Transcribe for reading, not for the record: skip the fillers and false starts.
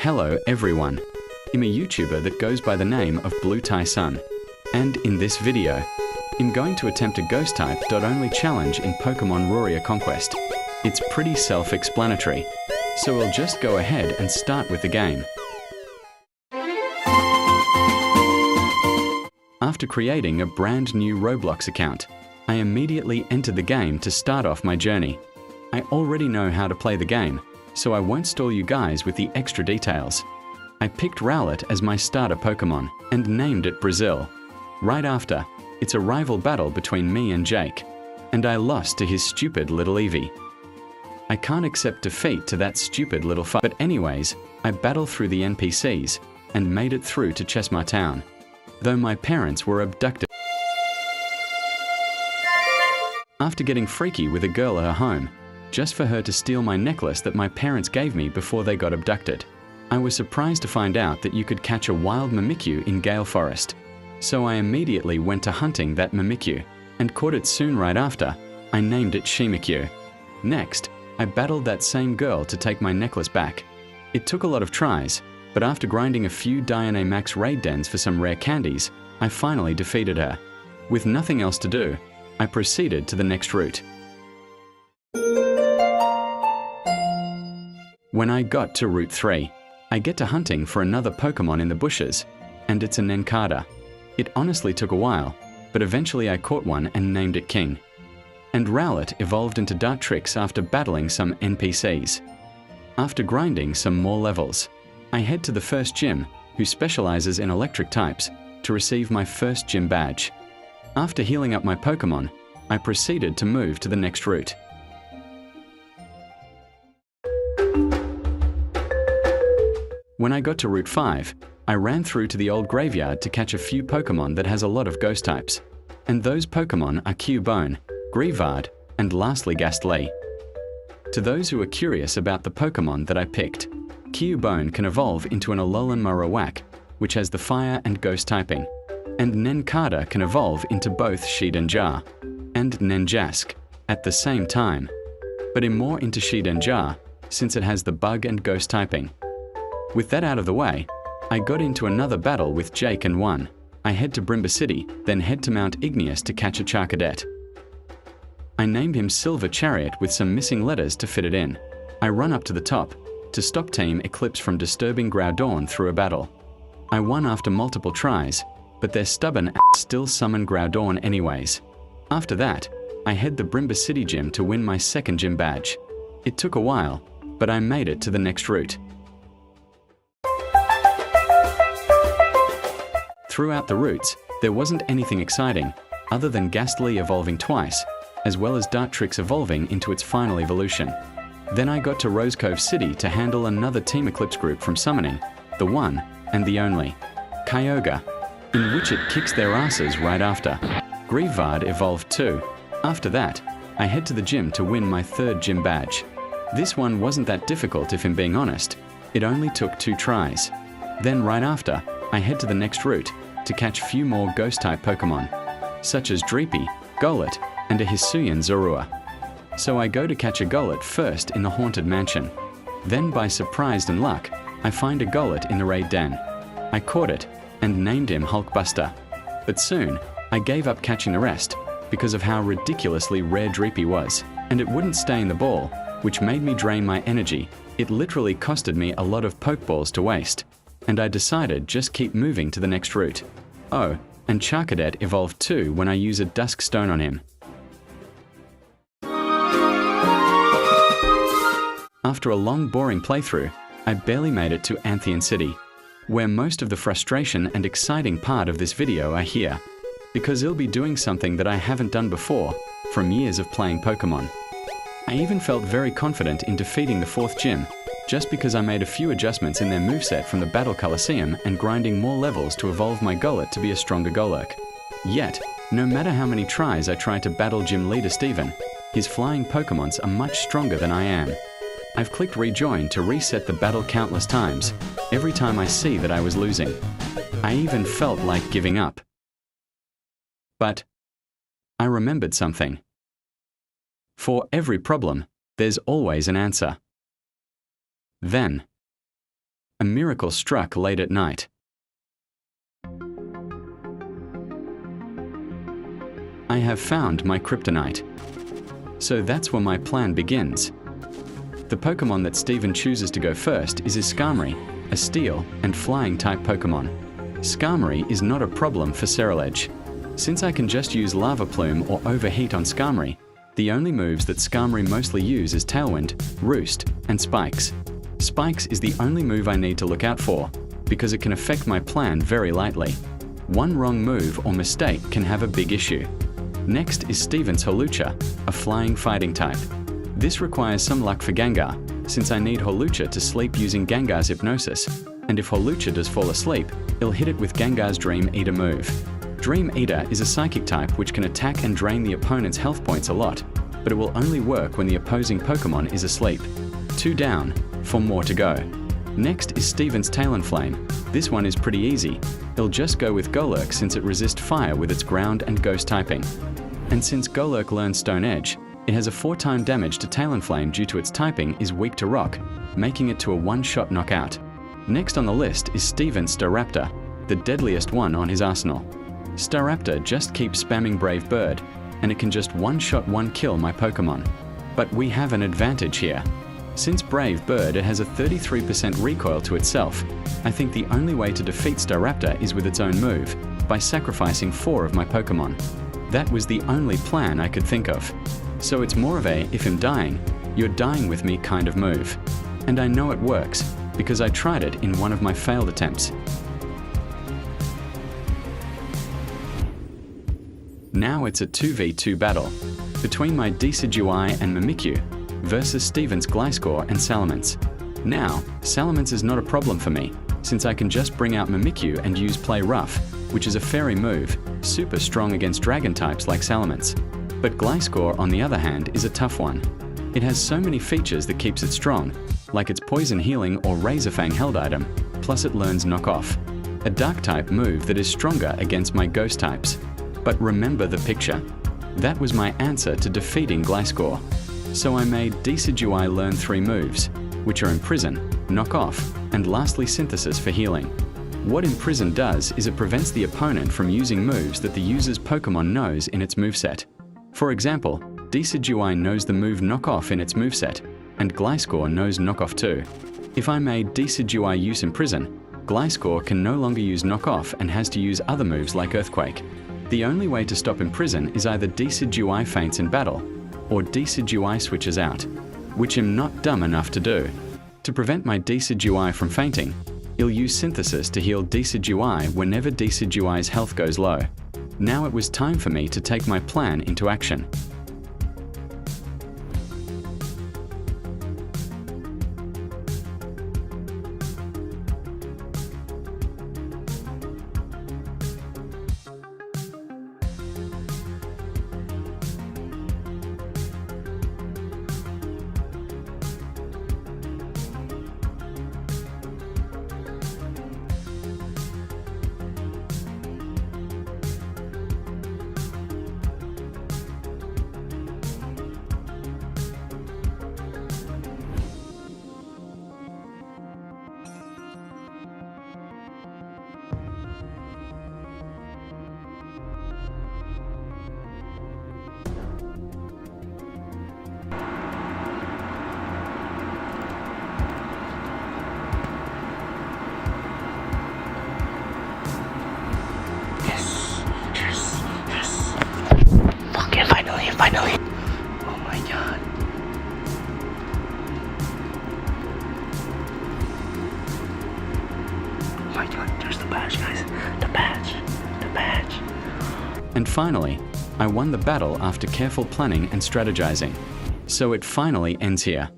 Hello everyone, I'm a YouTuber that goes by the name of Blue Tie Sun, and in this video, I'm going to attempt a ghost type only challenge in Pokemon Roria Conquest. It's pretty self-explanatory, so we'll just go ahead and start with the game. After creating a brand new Roblox account, I immediately entered the game to start off my journey. I already know how to play the game, so I won't stall you guys with the extra details. I picked Rowlet as my starter Pokemon and named it Brazil. Right after, it's a rival battle between me and Jake, and I lost to his stupid little Eevee. I can't accept defeat to that stupid little fuck. But anyways, I battled through the NPCs and made it through to Chesma Town, though my parents were abducted. After getting freaky with a girl at her home, just for her to steal my necklace that my parents gave me before they got abducted, I was surprised to find out that you could catch a wild Mimikyu in Gale Forest. So I immediately went to hunting that Mimikyu, and caught it soon right after. I named it Shimikyu. Next, I battled that same girl to take my necklace back. It took a lot of tries, but after grinding a few DNA Max raid dens for some rare candies, I finally defeated her. With nothing else to do, I proceeded to the next route. When I got to Route 3, I get to hunting for another Pokemon in the bushes, and it's a Nencada. It honestly took a while, but eventually I caught one and named it King. And Rowlet evolved into Dartrix after battling some NPCs. After grinding some more levels, I head to the first gym, who specializes in electric types, to receive my first gym badge. After healing up my Pokemon, I proceeded to move to the next route. When I got to Route 5, I ran through to the old graveyard to catch a few Pokemon that has a lot of ghost types. And those Pokemon are Cubone, Greavard, and lastly Gastly. To those who are curious about the Pokemon that I picked, Cubone can evolve into an Alolan Marowak, which has the fire and ghost typing, and Nencada can evolve into both Shedinja and Nenjask at the same time, but I'm more into Shedinja since it has the bug and ghost typing. With that out of the way, I got into another battle with Jake and won. I head to Brimba City, then head to Mount Igneous to catch a Charcadet. I named him Silver Chariot with some missing letters to fit it in. I run up to the top to stop Team Eclipse from disturbing Groudon through a battle. I won after multiple tries, but their stubborn ass still summoned Groudon anyways. After that, I head the Brimba City gym to win my second gym badge. It took a while, but I made it to the next route. Throughout the routes, there wasn't anything exciting, other than Gastly evolving twice, as well as Dartrix evolving into its final evolution. Then I got to Rose Cove City to handle another Team Eclipse group from summoning, the one and the only, Kyogre, in which it kicks their asses right after. Greavard evolved too. After that, I head to the gym to win my third gym badge. This one wasn't that difficult if I'm being honest, it only took 2 tries. Then right after, I head to the next route to catch few more ghost-type Pokemon, such as Dreepy, Golett, and a Hisuian Zorua. So I go to catch a Golett first in the Haunted Mansion. Then by surprise and luck, I find a Golett in the raid den. I caught it and named him Hulkbuster. But soon, I gave up catching the rest because of how ridiculously rare Dreepy was, and it wouldn't stay in the ball, which made me drain my energy. It literally costed me a lot of Pokeballs to waste, and I decided just keep moving to the next route. Oh, and Charcadet evolved too when I use a Dusk Stone on him. After a long boring playthrough, I barely made it to Anthean City, where most of the frustration and exciting part of this video are here, because I'll be doing something that I haven't done before from years of playing Pokemon. I even felt very confident in defeating the 4th gym, just because I made a few adjustments in their moveset from the Battle Coliseum and grinding more levels to evolve my Golett to be a stronger Golurk. Yet, no matter how many tries I try to battle Gym Leader Steven, his flying Pokemons are much stronger than I am. I've clicked rejoin to reset the battle countless times, every time I see that I was losing. I even felt like giving up. But I remembered something. For every problem, there's always an answer. Then, a miracle struck late at night. I have found my kryptonite. So that's where my plan begins. The Pokemon that Steven chooses to go first is Skarmory, a Steel and Flying type Pokemon. Skarmory is not a problem for Ceruledge. Since I can just use Lava Plume or Overheat on Skarmory, the only moves that Skarmory mostly use is Tailwind, Roost, and Spikes. Spikes is the only move I need to look out for, because it can affect my plan very lightly. One wrong move or mistake can have a big issue. Next is Steven's Hawlucha, a Flying Fighting type. This requires some luck for Gengar, since I need Hawlucha to sleep using Gengar's Hypnosis, and if Hawlucha does fall asleep, he'll hit it with Gengar's Dream Eater move. Dream Eater is a Psychic type which can attack and drain the opponent's health points a lot, but it will only work when the opposing Pokemon is asleep. 2 down, 4 more to go. Next is Steven's Talonflame. This one is pretty easy. He'll just go with Golurk since it resists fire with its ground and ghost typing. And since Golurk learns Stone Edge, it has a 4-time damage to Talonflame due to its typing is weak to rock, making it to a one-shot knockout. Next on the list is Steven's Staraptor, the deadliest one on his arsenal. Staraptor just keeps spamming Brave Bird, and it can just one-shot one-kill my Pokemon. But we have an advantage here. Since Brave Bird has a 33% recoil to itself, I think the only way to defeat Staraptor is with its own move, by sacrificing 4 of my Pokemon. That was the only plan I could think of. So it's more of a, if I'm dying, you're dying with me kind of move. And I know it works, because I tried it in one of my failed attempts. Now it's a 2v2 battle, between my Decidueye and Mimikyu, versus Steven's Gliscor and Salamence. Now, Salamence is not a problem for me, since I can just bring out Mimikyu and use Play Rough, which is a fairy move, super strong against dragon types like Salamence. But Gliscor, on the other hand, is a tough one. It has so many features that keeps it strong, like its Poison Healing or Razorfang held item, plus it learns Knock Off, a dark type move that is stronger against my ghost types. But remember the picture. That was my answer to defeating Gliscor. So I made Decidueye learn 3 moves, which are Imprison, Knock Off, and lastly Synthesis for healing. What Imprison does is it prevents the opponent from using moves that the user's Pokemon knows in its moveset. For example, Decidueye knows the move Knock Off in its moveset, and Gliscor knows Knock Off too. If I made Decidueye use Imprison, Gliscor can no longer use Knock Off and has to use other moves like Earthquake. The only way to stop Imprison is either Decidueye faints in battle, or Decidueye switches out, which I'm not dumb enough to do. To prevent my Decidueye from fainting, he'll use Synthesis to heal Decidueye whenever Decidueye's health goes low. Now it was time for me to take my plan into action. Finally! Oh my god. Oh my god, there's the badge, guys. The badge. The badge. And finally, I won the battle after careful planning and strategizing. So it finally ends here.